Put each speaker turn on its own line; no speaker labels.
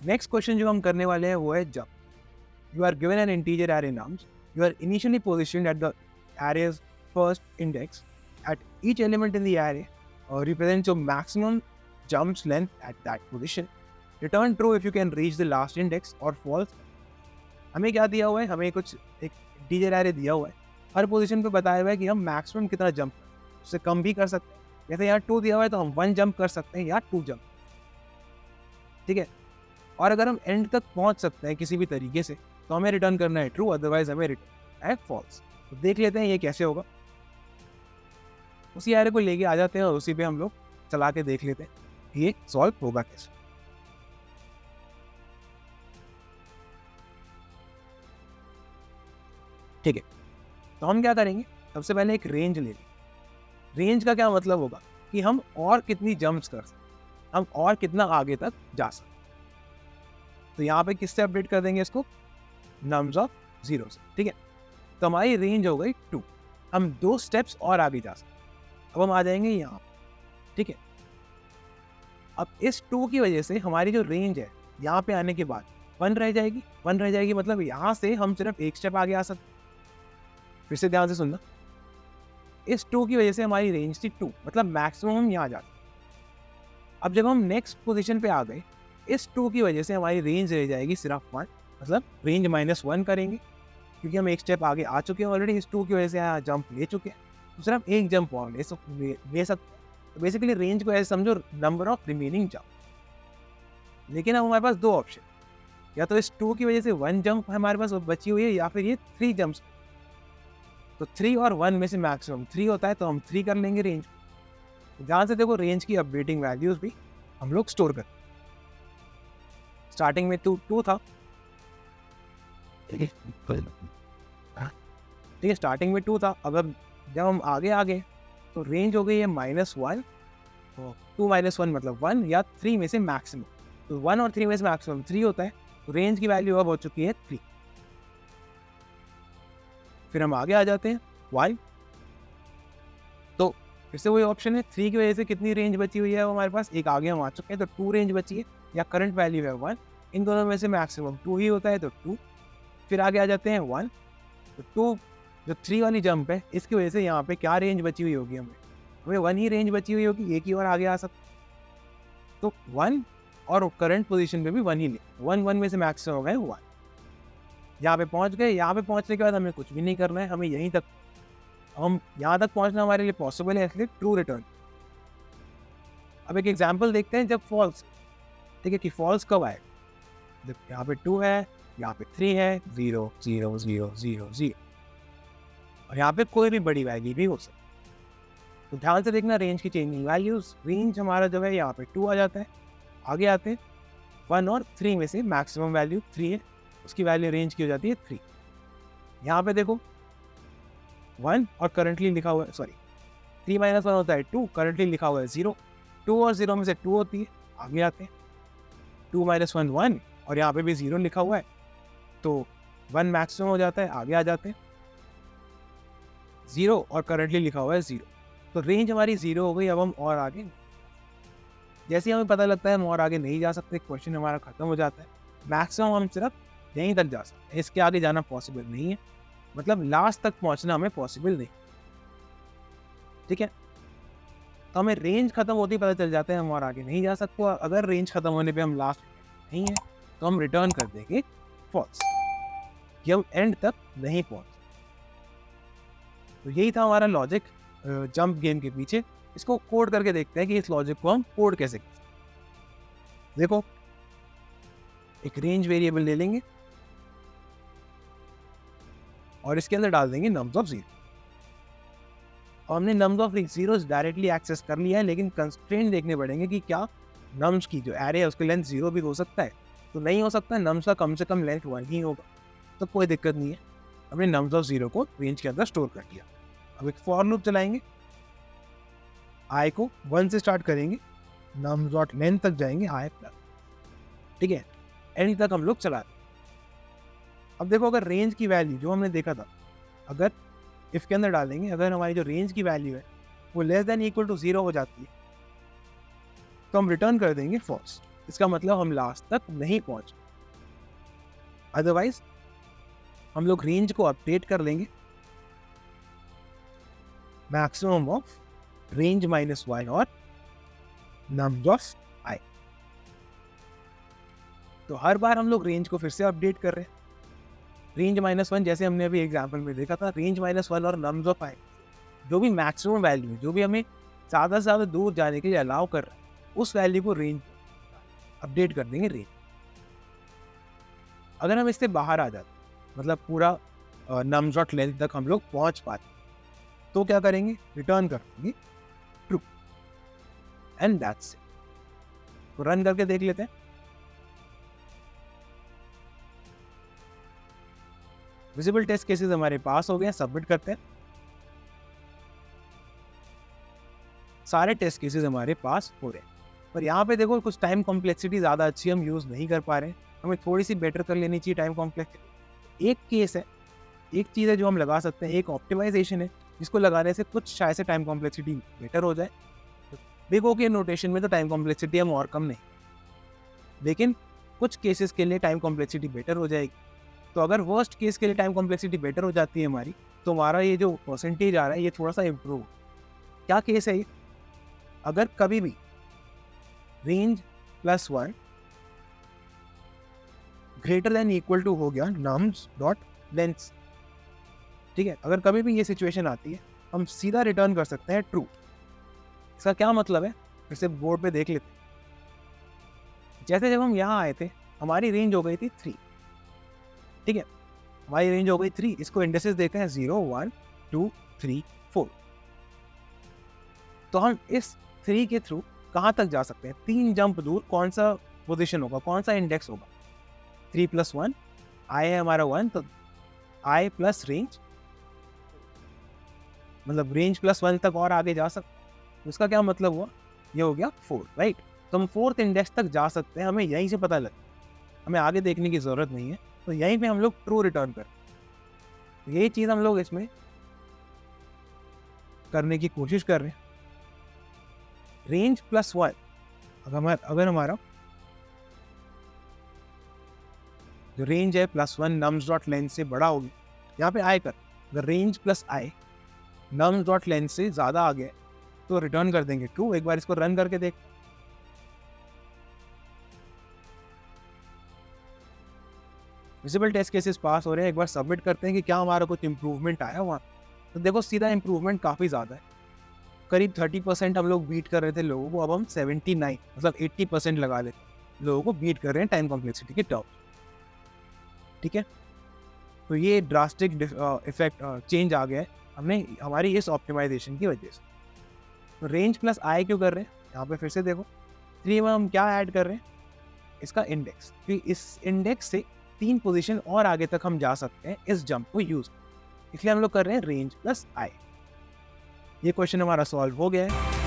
Next question जो हम करने वाले हैं वो है जब you are given an integer array nums, you are initially positioned at the array's first index, at each element in the array represents your maximum jumps length at that position. Return true if you can reach the last index or false. हमें क्या दिया हुआ है, हमें कुछ एक integer array दिया हुआ है, हर पोजीशन पे बताया हुआ है कि हम मैक्सिमम कितना जंप कर सकते हैं, उससे कम भी कर सकते हैं। जैसे यहाँ 2 दिया हुआ है तो हम 1 जंप कर सकते हैं या 2 जंप, ठीक है। और अगर हम एंड तक पहुँच सकते हैं किसी भी तरीके से तो हमें रिटर्न करना है ट्रू, अदरवाइज हमें रिटर्न है फॉल्स। तो देख लेते हैं ये कैसे होगा। उसी एरे को लेके आ जाते हैं और उसी पे हम लोग चला के देख लेते हैं ये सॉल्व होगा कैसे। ठीक है, तो हम क्या करेंगे, सबसे पहले एक रेंज ले लेंगे। रेंज का क्या मतलब होगा कि हम और कितनी जंप्स कर सकते, हम और कितना आगे तक जा सकते। तो यहाँ पे किससे अपडेट कर देंगे इसको, नम्स ऑफ 0 से, ठीक है। तो हमारी रेंज हो गई 2, हम 2 स्टेप्स और आगे जा सकते। अब हम आ जाएंगे यहाँ, ठीक है। अब इस 2 की वजह से हमारी जो रेंज है यहाँ पे आने के बाद 1 रह जाएगी। 1 रह जाएगी मतलब यहाँ से हम सिर्फ एक स्टेप आगे आ सकते। फिर से ध्यान से सुनना, इस 2 की वजह से हमारी रेंज थी 2, मतलब मैक्सिमम हम यहाँ जा सकते। अब जब हम नेक्स्ट पोजीशन पे आ गए, इस 2 की वजह से हमारी रेंज रह जाएगी सिर्फ 1, मतलब रेंज -1 करेंगे क्योंकि हम एक स्टेप आगे आ चुके हैं ऑलरेडी। इस 2 की वजह से यहाँ जंप ले चुके हैं, तो सिर्फ एक जंप और ले सकते। तो बेसिकली रेंज को ऐसे समझो नंबर ऑफ रिमेनिंग जंप। लेकिन अब हमारे पास 2 ऑप्शन, या तो इस 2 की वजह से 1 जंप हमारे पास बची हुई है, या फिर ये 3 जंप्स। तो 3 और 1 में से मैक्सिमम 3 होता है, तो हम 3 कर लेंगे रेंज। ध्यान से देखो, रेंज की अपडेटिंग वैल्यूज भी हम लोग स्टोर करते हैं। स्टार्टिंग में 2 था, ठीक है, स्टार्टिंग में 2 था। अब जब हम आगे आ गए तो रेंज हो गई है -1, 2 - 1 मतलब 1, या 3 में से मैक्सिमम। तो 1 और 3 में से मैक्सिमम 3 होता है, तो रेंज की वैल्यू अब हो चुकी है 3। फिर हम आगे आ जाते हैं y, तो फिर से वही ऑप्शन है। 3 की वजह से कितनी रेंज बची हुई है वो हमारे पास, एक आगे हम आ चुके हैं, तो 2 रेंज बची है, या करंट वैल्यू है 1। इन दोनों में से मैक्सिमम 2 ही होता है, तो 2। फिर आगे आ जाते हैं 1, तो 2 जो 3 वाली जंप है इसकी वजह से यहाँ पे क्या रेंज बची हुई होगी, हमें 1 ही रेंज बची हुई होगी, एक ही और आगे आ सकते। तो 1 और करंट पोजीशन पे भी 1 ही ले, 1 में से मैक्सिमम हो गए 1। यहाँ पे पहुँच गए, यहाँ पे पहुँचने के बाद हमें कुछ भी नहीं करना है, हमें यहीं तक, हम यहाँ तक पहुँचना हमारे लिए पॉसिबल है, इसलिए ट्रू रिटर्न। अब एक एग्जाम्पल देखते हैं जब फॉल्स, ठीक है, कि फॉल्स कब आए। जब यहाँ पे 2 है, यहाँ पे 3 है, 0 0 0 0 0, और यहाँ पे कोई भी बड़ी वैल्यू भी हो सकती है। तो ध्यान से देखना रेंज की चेंजिंग वैल्यूज। रेंज हमारा जो है यहाँ पे 2 आ जाता है, आगे आते हैं 1 और 3 में से मैक्सिमम वैल्यू 3 है, उसकी वैल्यू रेंज की हो जाती है 3। यहाँ पे देखो 1 और करंटली लिखा हुआ है, सॉरी 3 - 1 होता है 2, करंटली लिखा हुआ है 0। 2 और 0 में से 2 होती है, आगे आते हैं 2 - 1 1, और यहाँ पे भी 0 लिखा हुआ है, तो 1 मैक्सिमम हो जाता है, आगे आ जाते हैं 0 और करंटली लिखा हुआ है 0। तो रेंज हमारी 0 हो गई। अब हम और आगे, जैसे हमें पता लगता है हम और आगे नहीं जा सकते, क्वेश्चन हमारा खत्म हो जाता है। मैक्सिमम हम सिर्फ यहीं तक जा सकते हैं, इसके आगे जाना पॉसिबल नहीं है, मतलब लास्ट तक पहुंचना हमें पॉसिबल नहीं, ठीक है। तो हमें रेंज खत्म होती पता चल जाता है हम और आगे नहीं जा सकते, और अगर रेंज खत्म होने पे हम लास्ट नहीं है तो हम रिटर्न कर देंगे फॉल्स, कि हम एंड तक नहीं पहुंच। तो यही था हमारा लॉजिक जंप गेम के पीछे। इसको कोड करके देखते हैं कि इस लॉजिक को हम कोड कैसे कर सकते। देखो, एक रेंज वेरिएबल ले लेंगे और इसके अंदर डाल देंगे नम्स ऑफ 0। और हमने नम्स ऑफ 0 डायरेक्टली एक्सेस कर लिया है, लेकिन कंस्ट्रेंट देखने पड़ेंगे कि क्या नम्स की जो एरे है उसके लेंथ 0 भी हो सकता है, तो नहीं हो सकता है। नम्स का कम से कम लेंथ 1 ही होगा, तो कोई दिक्कत नहीं है। हमने नम्स ऑफ 0 को रेंज के अंदर स्टोर कर लिया। अब एक फॉर लूप चलाएंगे, आई को 1 से स्टार्ट करेंगे, नम्स डॉट लेंथ तक जाएंगे आई प्लस, ठीक है, एंड तक हम लोग चला। अब देखो, अगर रेंज की वैल्यू जो हमने देखा था, अगर इफ के अंदर डालेंगे, अगर हमारी जो रेंज की वैल्यू है वो लेस देन इक्वल टू 0 हो जाती है, तो हम रिटर्न कर देंगे फॉल्स। इसका मतलब हम लास्ट तक नहीं पहुंच। अदरवाइज हम लोग रेंज को अपडेट कर लेंगे मैक्सिमम ऑफ रेंज माइनस 1 और नम्स ऑफ आई। तो हर बार हम लोग रेंज को फिर से अपडेट कर रहे हैं। रेंज माइनस 1 जैसे हमने अभी एग्जाम्पल में देखा था, रेंज माइनस 1 और नम्स ऑफ आई जो भी मैक्सिमम वैल्यू है, जो भी हमें ज़्यादा से ज़्यादा दूर जाने के लिए अलाउ कर रहा है, उस वैल्यू को रेंज अपडेट कर देंगे रेंज। अगर हम इससे बाहर आ जाते, मतलब पूरा नम्स डॉट लेंथ तक हम लोग पहुंच पाते, तो क्या करेंगे, रिटर्न कर देंगे ट्रू, एंड दैट्स इट। तो रन करके देख लेते हैं। विजिबल टेस्ट केसेस हमारे पास हो गए, सबमिट करते हैं। सारे टेस्ट केसेस हमारे पास हो रहे हैं, पर यहाँ पे देखो कुछ टाइम कॉम्प्लेक्सिटी ज़्यादा अच्छी हम यूज़ नहीं कर पा रहे हैं, हमें थोड़ी सी बेटर कर लेनी चाहिए टाइम कॉम्प्लेक्सिटी। एक केस है, एक चीज़ है जो हम लगा सकते हैं, एक ऑप्टिमाइजेशन है जिसको लगाने से कुछ शायद से टाइम कॉम्प्लेक्सिटी बेटर हो जाए। बिग ओ के नोटेशन में तो टाइम कॉम्प्लेक्सिटी हम और कम नहीं, लेकिन कुछ केसेस के लिए टाइम कॉम्प्लेक्सिटी बेटर हो जाएगी। तो अगर वर्स्ट केस के लिए टाइम कॉम्प्लेक्सिटी बेटर हो जाती है हमारी, तो हमारा ये जो परसेंटेज आ रहा है ये थोड़ा सा इम्प्रूव। क्या केस है ये, अगर कभी भी range plus 1 greater than equal to हो गया नम्स डॉट लेंथ, ठीक है, अगर कभी भी ये सिचुएशन आती है, हम सीधा रिटर्न कर सकते हैं ट्रू। इसका क्या मतलब है, फिर से बोर्ड पे देख लेते हैं। जैसे जब हम यहाँ आए थे, हमारी रेंज हो गई थी 3, ठीक है, हमारी रेंज हो गई 3। इसको इंडेक्सेस देते हैं 0, 1, 2, 3, 4। तो हम इस 3 के थ्रू कहाँ तक जा सकते हैं, 3 जंप दूर कौन सा पोजीशन होगा, कौन सा इंडेक्स होगा, 3 + 1, आई है हमारा 1, तो आई प्लस रेंज, मतलब रेंज प्लस 1 तक और आगे जा सकते हैं। तो इसका क्या मतलब हुआ, ये हो गया 4, राइट। तो हम 4th इंडेक्स तक जा सकते हैं, हमें यहीं से पता लग, हमें आगे देखने की ज़रूरत नहीं है, तो यहीं पे हम लोग ट्रू रिटर्न करें। तो यही चीज़ हम लोग इसमें करने की कोशिश कर रहे हैं। रेंज प्लस 1 अगर हमारा जो रेंज है प्लस 1 नम्स डॉट लेंथ से बड़ा हो गया, यहाँ पे आई कर, अगर रेंज प्लस आई नम्स डॉट लेंथ से ज़्यादा आ गया तो रिटर्न कर देंगे ट्रू। एक बार इसको रन करके देख, विजिबल टेस्ट केसेस पास हो रहे हैं। एक बार सबमिट करते हैं कि क्या हमारा कुछ इंप्रूवमेंट आया वहाँ। तो देखो सीधा इंप्रूवमेंट काफ़ी ज़्यादा है, करीब 30% हम लोग बीट कर रहे थे लोगों को, अब हम 79 मतलब 80% लगा लेते लोगों को बीट कर रहे हैं टाइम कॉम्प्लेक्सिटी के टर्म, ठीक है। तो ये ड्रास्टिक इफेक्ट चेंज आ गया है हमने हमारी इस ऑप्टिमाइजेशन की वजह से। तो रेंज प्लस आई क्यों कर रहे हैं, यहाँ पे फिर से देखो 3 में हम क्या ऐड कर रहे हैं, इसका इंडेक्स, क्योंकि इस इंडेक्स से 3 पोजीशन और आगे तक हम जा सकते हैं इस जंप को यूज, इसलिए हम लोग कर रहे हैं रेंज प्लस आई। ये क्वेश्चन हमारा सॉल्व हो गया है।